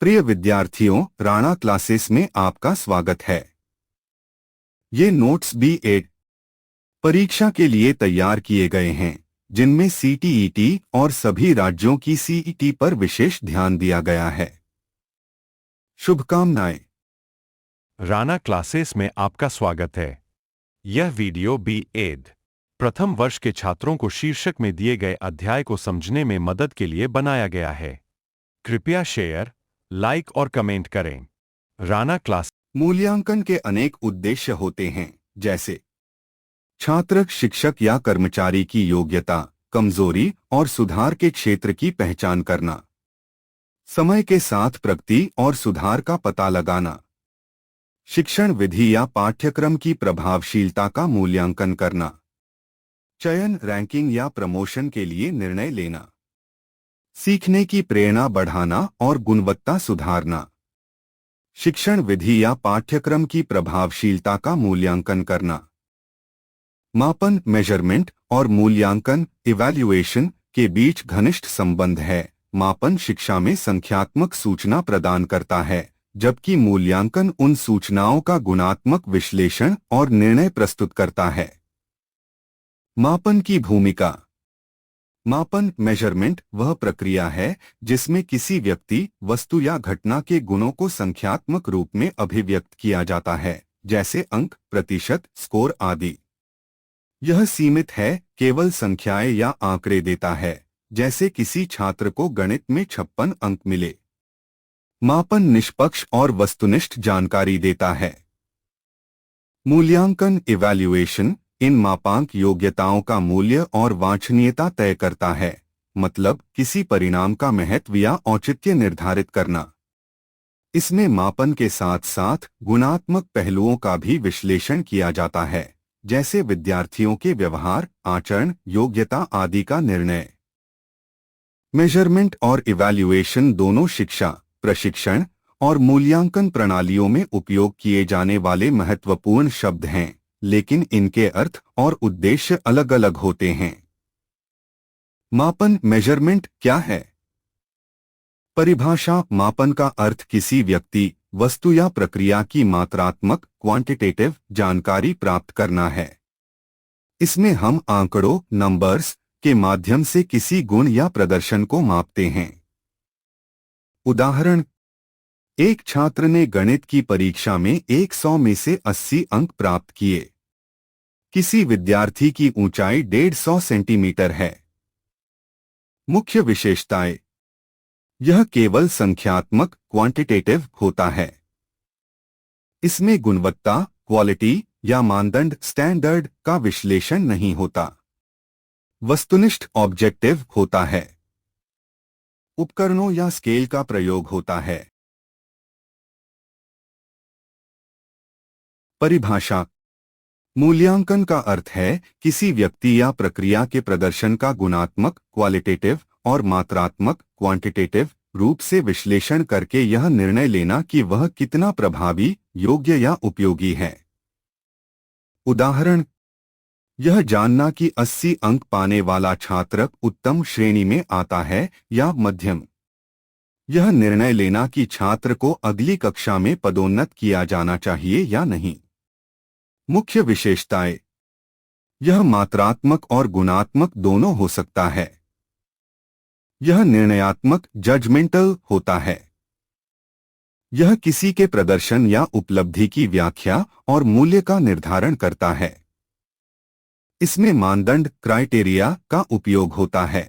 प्रिय विद्यार्थियों, राणा क्लासेस में आपका स्वागत है। ये नोट्स B.Ed परीक्षा के लिए तैयार किए गए हैं, जिनमें CTET और सभी राज्यों की CET पर विशेष ध्यान दिया गया है। शुभकामनाएं। राणा क्लासेस में आपका स्वागत है। यह वीडियो B.Ed प्रथम वर्ष के छात्रों को शीर्षक में दिए गए अध्याय को समझने में मदद के लिए बनाया गया है। कृपया शेयर, लाइक और कमेंट करें। राणा क्लास मूल्यांकन के अनेक उद्देश्य होते हैं, जैसे छात्र, शिक्षक या कर्मचारी की योग्यता, कमजोरी और सुधार के क्षेत्र की पहचान करना, समय के साथ प्रगति और सुधार का पता लगाना, शिक्षण विधि या पाठ्यक्रम की प्रभावशीलता का मूल्यांकन करना, चयन, रैंकिंग या प्रमोशन के लिए निर्णय लेना, सीखने की प्रेरणा बढ़ाना और गुणवत्ता सुधारना, शिक्षण विधि या पाठ्यक्रम की प्रभावशीलता का मूल्यांकन करना। मापन, मेजरमेंट और मूल्यांकन, इवैल्यूएशन के बीच घनिष्ठ संबंध है। मापन शिक्षा में संख्यात्मक सूचना प्रदान करता है, जबकि मूल्यांकन उन सूचनाओं का गुणात्मक विश्लेषण और निर्णय प्रस्तुत करता है। मापन की भूमिका। मापन, मेजरमेंट वह प्रक्रिया है जिसमें किसी व्यक्ति, वस्तु या घटना के गुणों को संख्यात्मक रूप में अभिव्यक्त किया जाता है, जैसे अंक, प्रतिशत, स्कोर आदि। यह सीमित है, केवल संख्याएं या आंकड़े देता है, जैसे किसी छात्र को गणित में 56 अंक मिले। मापन निष्पक्ष और वस्तुनिष्ठ जानकारी देता है। मूल्यांकन, इवैल्यूएशन इन मापांक योग्यताओं का मूल्य और वांछनीयता तय करता है, मतलब किसी परिणाम का महत्व या औचित्य निर्धारित करना। इसमें मापन के साथ साथ गुणात्मक पहलुओं का भी विश्लेषण किया जाता है, जैसे विद्यार्थियों के व्यवहार, आचरण, योग्यता आदि का निर्णय। मेजरमेंट और इवैल्यूएशन दोनों शिक्षा, प्रशिक्षण और मूल्यांकन प्रणालियों में उपयोग किए जाने वाले महत्वपूर्ण शब्द हैं, लेकिन इनके अर्थ और उद्देश्य अलग अलग होते हैं। मापन, मेजरमेंट क्या है? परिभाषा। मापन का अर्थ किसी व्यक्ति, वस्तु या प्रक्रिया की मात्रात्मक, क्वांटिटेटिव जानकारी प्राप्त करना है। इसमें हम आंकड़ों, नंबर्स के माध्यम से किसी गुण या प्रदर्शन को मापते हैं। उदाहरण: एक छात्र ने गणित की परीक्षा में 100 में से 80 अंक प्राप्त किए। किसी विद्यार्थी की ऊंचाई 150 सेंटीमीटर है। मुख्य विशेषताएं: यह केवल संख्यात्मक, क्वांटिटेटिव होता है। इसमें गुणवत्ता, क्वालिटी या मानदंड, स्टैंडर्ड का विश्लेषण नहीं होता। वस्तुनिष्ठ, ऑब्जेक्टिव होता है। उपकरणों या स्केल का प्रयोग होता है। परिभाषा। मूल्यांकन का अर्थ है किसी व्यक्ति या प्रक्रिया के प्रदर्शन का गुणात्मक, क्वालिटेटिव और मात्रात्मक, क्वांटिटेटिव रूप से विश्लेषण करके यह निर्णय लेना कि वह कितना प्रभावी, योग्य या उपयोगी है। उदाहरण: यह जानना कि 80 अंक पाने वाला छात्र उत्तम श्रेणी में आता है या मध्यम। यह निर्णय लेना कि छात्र को अगली कक्षा में पदोन्नत किया जाना चाहिए या नहीं। मुख्य विशेषताएं: यह मात्रात्मक और गुणात्मक दोनों हो सकता है। यह निर्णयात्मक, जजमेंटल होता है। यह किसी के प्रदर्शन या उपलब्धि की व्याख्या और मूल्य का निर्धारण करता है। इसमें मानदंड, क्राइटेरिया का उपयोग होता है।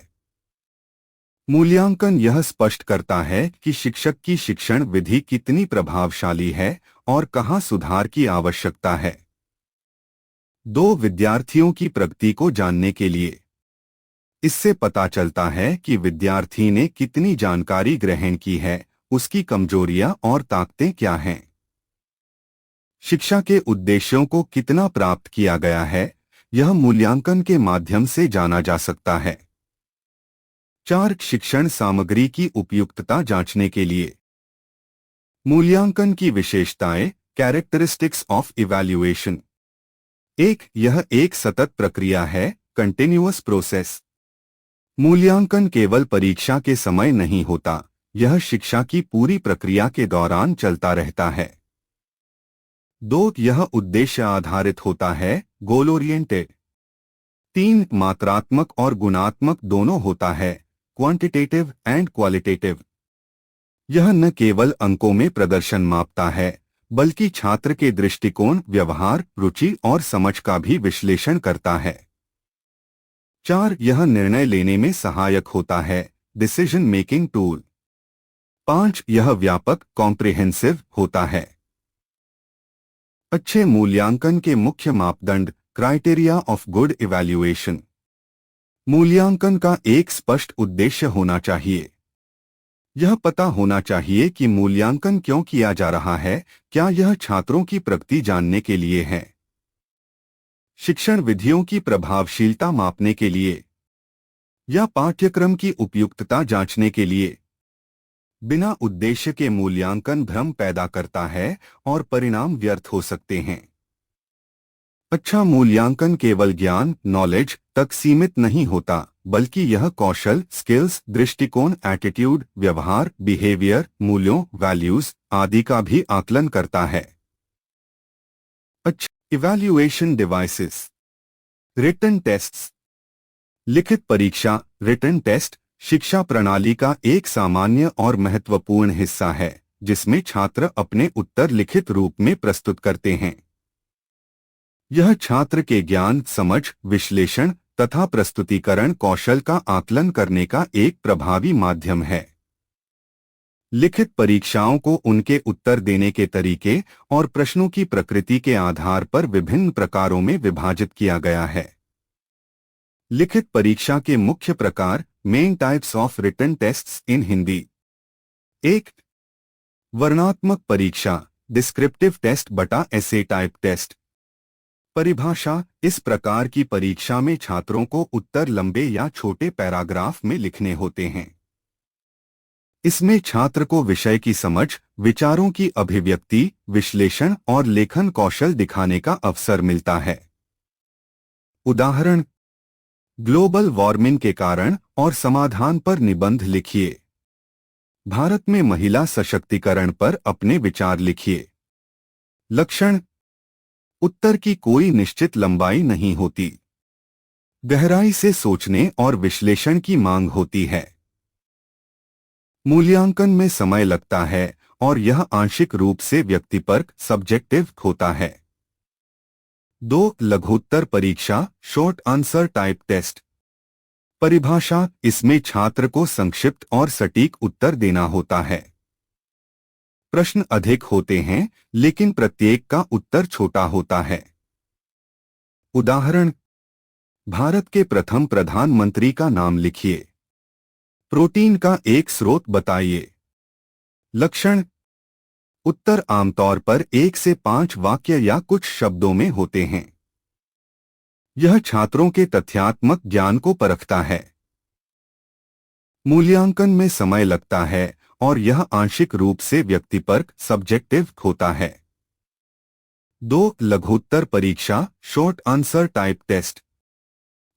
मूल्यांकन यह स्पष्ट करता है कि शिक्षक की शिक्षण विधि कितनी प्रभावशाली है और कहाँ सुधार की आवश्यकता है। दो विद्यार्थियों की प्रगति को जानने के लिए। इससे पता चलता है कि विद्यार्थी ने कितनी जानकारी ग्रहण की है, उसकी कमजोरियां और ताकतें क्या हैं। शिक्षा के उद्देश्यों को कितना प्राप्त किया गया है, यह मूल्यांकन के माध्यम से जाना जा सकता है। 4 शिक्षण सामग्री की उपयुक्तता जांचने के लिए। मूल्यांकन की विशेषताएं, कैरेक्टरिस्टिक्स ऑफ इवैल्यूएशन। 1. यह एक सतत प्रक्रिया है, कंटिन्यूअस प्रोसेस। मूल्यांकन केवल परीक्षा के समय नहीं होता, यह शिक्षा की पूरी प्रक्रिया के दौरान चलता रहता है। 2. यह उद्देश्य आधारित होता है, गोल ओरिएंटेड। 3. मात्रात्मक और गुणात्मक दोनों होता है, क्वांटिटेटिव एंड क्वालिटेटिव। यह न केवल अंकों में प्रदर्शन मापता है, बल्कि छात्र के दृष्टिकोण, व्यवहार, रुचि और समझ का भी विश्लेषण करता है। 4. यह निर्णय लेने में सहायक होता है, डिसीजन मेकिंग टूल। 5. यह व्यापक, कॉम्प्रिहेंसिव होता है। अच्छे मूल्यांकन के मुख्य मापदंड, क्राइटेरिया ऑफ गुड इवैल्यूएशन। मूल्यांकन का एक स्पष्ट उद्देश्य होना चाहिए। यह पता होना चाहिए कि मूल्यांकन क्यों किया जा रहा है, क्या यह छात्रों की प्रगति जानने के लिए है, शिक्षण विधियों की प्रभावशीलता मापने के लिए, या पाठ्यक्रम की उपयुक्तता जांचने के लिए। बिना उद्देश्य के मूल्यांकन भ्रम पैदा करता है और परिणाम व्यर्थ हो सकते हैं। अच्छा मूल्यांकन केवल ज्ञान, नॉलेज तक सीमित नहीं होता, बल्कि यह कौशल, स्किल्स, दृष्टिकोण, एटीट्यूड, व्यवहार, बिहेवियर, मूल्यों, वैल्यूज आदि का भी आकलन करता है। अच्छा इवैल्यूएशन डिवाइसेस। Written tests. लिखित परीक्षा, रिटन टेस्ट शिक्षा प्रणाली का एक सामान्य और महत्वपूर्ण हिस्सा है, जिसमें छात्र अपने उत्तर लिखित रूप में प्रस्तुत करते हैं। यह छात्र के ज्ञान, समझ, विश्लेषण तथा प्रस्तुतिकरण कौशल का आकलन करने का एक प्रभावी माध्यम है। लिखित परीक्षाओं को उनके उत्तर देने के तरीके और प्रश्नों की प्रकृति के आधार पर विभिन्न प्रकारों में विभाजित किया गया है। लिखित परीक्षा के मुख्य प्रकार, main types of written tests in Hindi. 1. वर्णनात्मक परीक्षा, डिस्क्रिप्टिव टेस्ट बटा एसे टाइप टेस्ट। परिभाषा, इस प्रकार की परीक्षा में छात्रों को उत्तर लंबे या छोटे पैराग्राफ में लिखने होते हैं। इसमें छात्र को विषय की समझ, विचारों की अभिव्यक्ति, विश्लेषण और लेखन कौशल दिखाने का अवसर मिलता है। उदाहरण, ग्लोबल वार्मिंग के कारण और समाधान पर निबंध लिखिए। भारत में महिला सशक्तिकरण पर अपने विचार लिखिए। लक्षण, उत्तर की कोई निश्चित लंबाई नहीं होती। गहराई से सोचने और विश्लेषण की मांग होती है। मूल्यांकन में समय लगता है और यह आंशिक रूप से व्यक्तिपरक, सब्जेक्टिव होता है। 2. लघुत्तर परीक्षा, शॉर्ट आंसर टाइप टेस्ट। परिभाषा, इसमें छात्र को संक्षिप्त और सटीक उत्तर देना होता है। प्रश्न अधिक होते हैं, लेकिन प्रत्येक का उत्तर छोटा होता है। उदाहरण, भारत के प्रथम प्रधानमंत्री का नाम लिखिए। प्रोटीन का एक स्रोत बताइए। लक्षण, उत्तर आमतौर पर 1 से 5 वाक्य या कुछ शब्दों में होते हैं। यह छात्रों के तथ्यात्मक ज्ञान को परखता है। मूल्यांकन में समय लगता है और यह आंशिक रूप से व्यक्तिपरक, सब्जेक्टिव होता है। 2. लघुत्तर परीक्षा, शॉर्ट आंसर टाइप टेस्ट।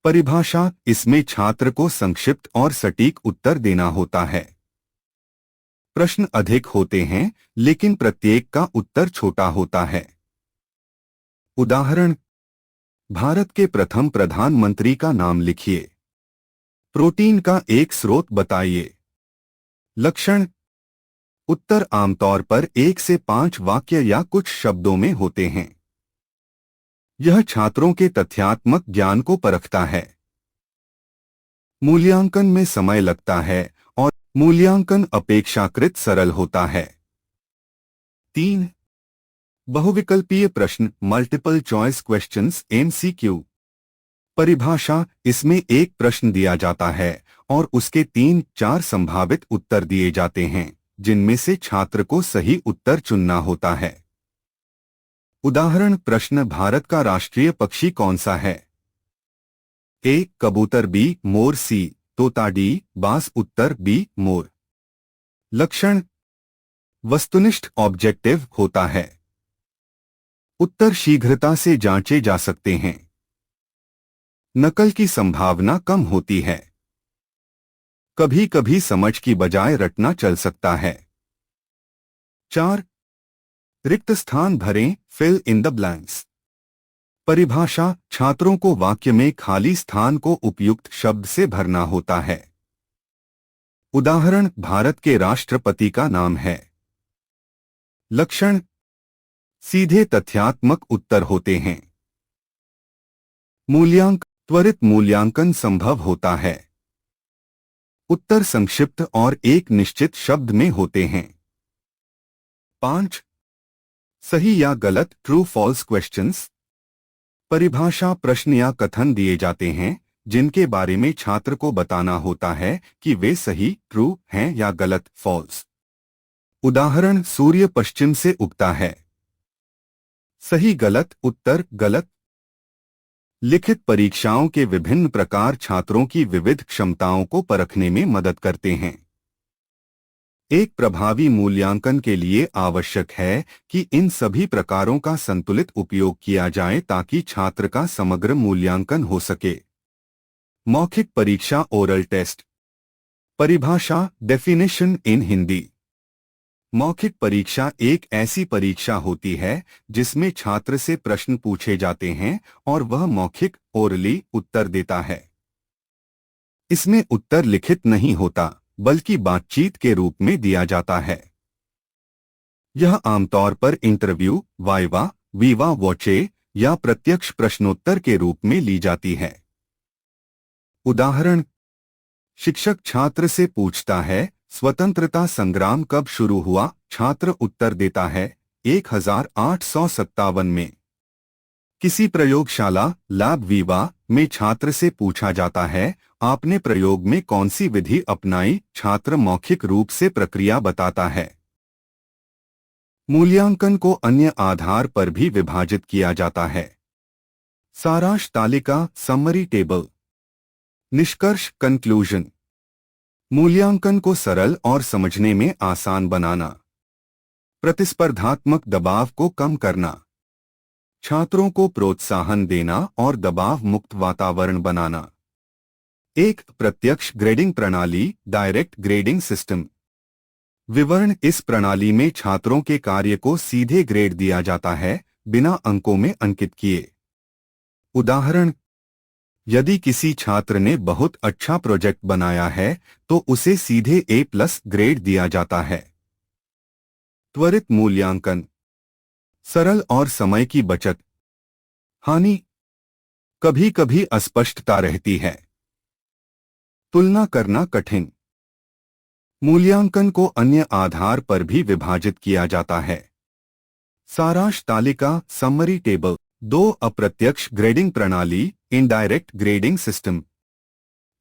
परिभाषा, इसमें छात्र को संक्षिप्त और सटीक उत्तर देना होता है। प्रश्न अधिक होते हैं, लेकिन प्रत्येक का उत्तर छोटा होता है। उदाहरण, भारत के प्रथम प्रधानमंत्री का नाम लिखिए। प्रोटीन का एक स्रोत बताइए। लक्षण, उत्तर आमतौर पर 1 से 5 वाक्य या कुछ शब्दों में होते हैं। यह छात्रों के तथ्यात्मक ज्ञान को परखता है। मूल्यांकन में समय लगता है और मूल्यांकन अपेक्षाकृत सरल होता है। 3. बहुविकल्पीय प्रश्न, मल्टीपल चॉइस क्वेश्चंस, MCQ। परिभाषा, इसमें एक प्रश्न दिया जाता है और उसके 3-4 संभावित उत्तर दिए जाते हैं, जिनमें से छात्र को सही उत्तर चुनना होता है। उदाहरण, प्रश्न, भारत का राष्ट्रीय पक्षी कौन सा है? A. कबूतर, B. मोर, C. तोता, D. बांस। उत्तर B. मोर। लक्षण, वस्तुनिष्ठ, ऑब्जेक्टिव होता है। उत्तर शीघ्रता से जांचे जा सकते हैं। नकल की संभावना कम होती है। कभी कभी समझ की बजाय रटना चल सकता है। 4. रिक्त स्थान भरें, फिल इन द ब्लैंक्स। परिभाषा: छात्रों को वाक्य में खाली स्थान को उपयुक्त शब्द से भरना होता है। उदाहरण: भारत के राष्ट्रपति का नाम है। लक्षण: सीधे तथ्यात्मक उत्तर होते हैं। त्वरित मूल्यांकन संभव होता है। उत्तर संक्षिप्त और एक निश्चित शब्द में होते हैं। 5. सही या गलत, ट्रू फॉल्स क्वेश्चंस। परिभाषा: प्रश्न या कथन दिए जाते हैं जिनके बारे में छात्र को बताना होता है कि वे सही, ट्रू हैं या गलत, फॉल्स। उदाहरण: सूर्य पश्चिम से उगता है। सही गलत उत्तर: गलत। लिखित परीक्षाओं के विभिन्न प्रकार छात्रों की विविध क्षमताओं को परखने में मदद करते हैं। एक प्रभावी मूल्यांकन के लिए आवश्यक है कि इन सभी प्रकारों का संतुलित उपयोग किया जाए ताकि छात्र का समग्र मूल्यांकन हो सके। मौखिक परीक्षा, ओरल टेस्ट। परिभाषा: डेफिनेशन इन हिंदी। मौखिक परीक्षा एक ऐसी परीक्षा होती है जिसमें छात्र से प्रश्न पूछे जाते हैं और वह मौखिक, ओरली उत्तर देता है। इसमें उत्तर लिखित नहीं होता बल्कि बातचीत के रूप में दिया जाता है। यह आमतौर पर इंटरव्यू, वाइवा, वीवा वोचे या प्रत्यक्ष प्रश्नोत्तर के रूप में ली जाती है। उदाहरण: शिक्षक छात्र से पूछता है, स्वतंत्रता संग्राम कब शुरू हुआ? छात्र उत्तर देता है, 1857 में। किसी प्रयोगशाला, लैब वीवा में छात्र से पूछा जाता है, आपने प्रयोग में कौन सी विधि अपनाई? छात्र मौखिक रूप से प्रक्रिया बताता है। मूल्यांकन को अन्य आधार पर भी विभाजित किया जाता है। सारांश तालिका, समरी टेबल। निष्कर्ष, कंक्लूजन। मूल्यांकन को सरल और समझने में आसान बनाना। प्रतिस्पर्धात्मक दबाव को कम करना। छात्रों को प्रोत्साहन देना और दबाव मुक्त वातावरण बनाना। एक प्रत्यक्ष ग्रेडिंग प्रणाली, डायरेक्ट ग्रेडिंग सिस्टम। विवरण: इस प्रणाली में छात्रों के कार्य को सीधे ग्रेड दिया जाता है, बिना अंकों में अंकित किए। उदाहरण: यदि किसी छात्र ने बहुत अच्छा प्रोजेक्ट बनाया है तो उसे सीधे A+ ग्रेड दिया जाता है। त्वरित मूल्यांकन, सरल और समय की बचत। हानि: कभी कभी अस्पष्टता रहती है। तुलना करना कठिन। मूल्यांकन को अन्य आधार पर भी विभाजित किया जाता है। सारांश तालिका, समरी टेबल। 2 अप्रत्यक्ष ग्रेडिंग प्रणाली, इनडायरेक्ट ग्रेडिंग सिस्टम।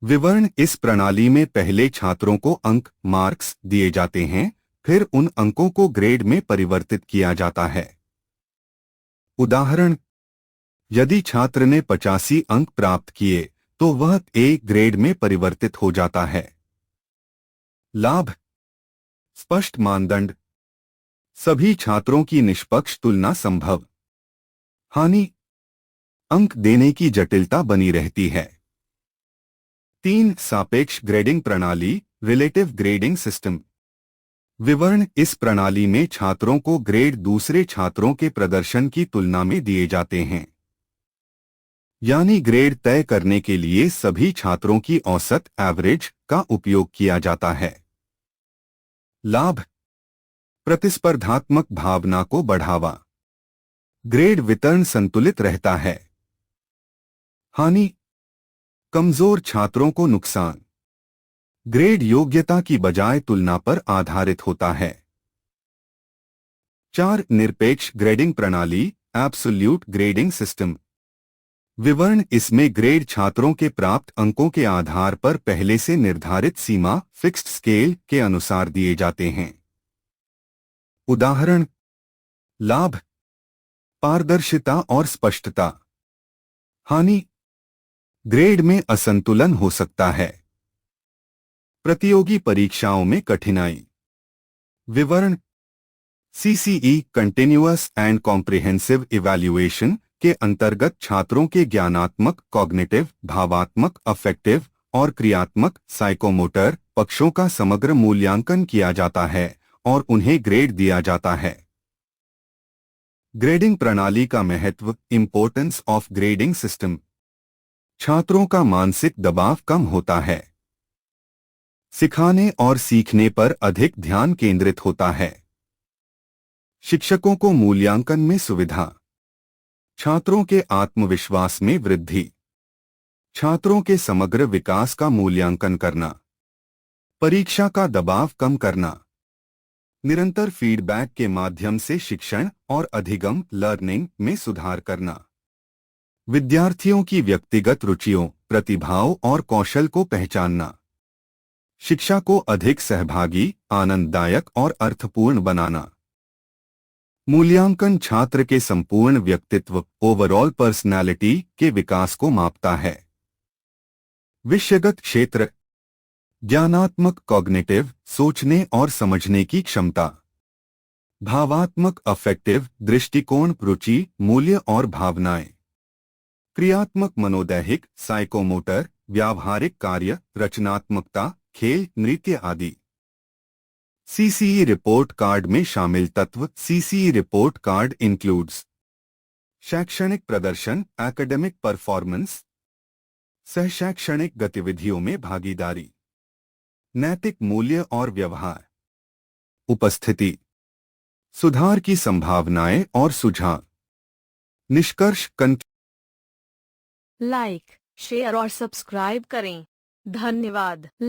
विवरण: इस प्रणाली में पहले छात्रों को अंक, मार्क्स दिए जाते हैं, फिर उन अंकों को ग्रेड में परिवर्तित किया जाता है। उदाहरण: यदि छात्र ने 85 अंक प्राप्त किए तो वह A ग्रेड में परिवर्तित हो जाता है। लाभ: स्पष्ट मानदंड, सभी छात्रों की निष्पक्ष तुलना संभव। हानि: अंक देने की जटिलता बनी रहती है। 3 सापेक्ष ग्रेडिंग प्रणाली, रिलेटिव ग्रेडिंग सिस्टम। विवरण: इस प्रणाली में छात्रों को ग्रेड दूसरे छात्रों के प्रदर्शन की तुलना में दिए जाते हैं, यानी ग्रेड तय करने के लिए सभी छात्रों की औसत, एवरेज का उपयोग किया जाता है। लाभ: प्रतिस्पर्धात्मक भावना को बढ़ावा, ग्रेड वितरण संतुलित रहता है। हानि: कमजोर छात्रों को नुकसान, ग्रेड योग्यता की बजाय तुलना पर आधारित होता है। 4 निरपेक्ष ग्रेडिंग प्रणाली, एब्सोल्यूट ग्रेडिंग सिस्टम। विवरण: इसमें ग्रेड छात्रों के प्राप्त अंकों के आधार पर पहले से निर्धारित सीमा, फिक्स्ड स्केल के अनुसार दिए जाते हैं। उदाहरण: लाभ: पारदर्शिता और स्पष्टता। हानि: ग्रेड में असंतुलन हो सकता है। प्रतियोगी परीक्षाओं में कठिनाई। विवरण: CCE continuous and comprehensive evaluation के अंतर्गत छात्रों के ज्ञानात्मक, कॉग्निटिव, भावात्मक, अफेक्टिव और क्रियात्मक, साइकोमोटर पक्षों का समग्र मूल्यांकन किया जाता है और उन्हें ग्रेड दिया जाता है। ग्रेडिंग प्रणाली का महत्व, इम्पोर्टेंस ऑफ ग्रेडिंग सिस्टम। छात्रों का मानसिक दबाव कम होता है। सिखाने और सीखने पर अधिक ध्यान केंद्रित होता है। शिक्षकों को मूल्यांकन में सुविधा। छात्रों के आत्मविश्वास में वृद्धि। छात्रों के समग्र विकास का मूल्यांकन करना। परीक्षा का दबाव कम करना। निरंतर फीडबैक के माध्यम से शिक्षण और अधिगम लर्निंग में सुधार करना। विद्यार्थियों की व्यक्तिगत रुचियों, प्रतिभाओं और कौशल को पहचानना। शिक्षा को अधिक सहभागी, आनंददायक और अर्थपूर्ण बनाना। मूल्यांकन छात्र के संपूर्ण व्यक्तित्व, ओवरऑल पर्सनैलिटी के विकास को मापता है। विषयगत क्षेत्र, ज्ञानात्मक कॉग्निटिव, सोचने और समझने की क्षमता। भावात्मक अफेक्टिव, दृष्टिकोण, रुचि, मूल्य और भावनाएं। क्रियात्मक मनोदैहिक, साइकोमोटर, व्यावहारिक कार्य, रचनात्मकता, खेल, नृत्य आदि। सीसीई रिपोर्ट कार्ड में शामिल तत्व। सीसीई रिपोर्ट कार्ड इंक्लूड्स शैक्षणिक प्रदर्शन, एकेडमिक परफॉर्मेंस, सहशैक्षणिक गतिविधियों में भागीदारी, नैतिक मूल्य और व्यवहार, उपस्थिति, सुधार की संभावनाएं और सुझाव, निष्कर्ष। लाइक, शेयर और सब्सक्राइब करें। धन्यवाद।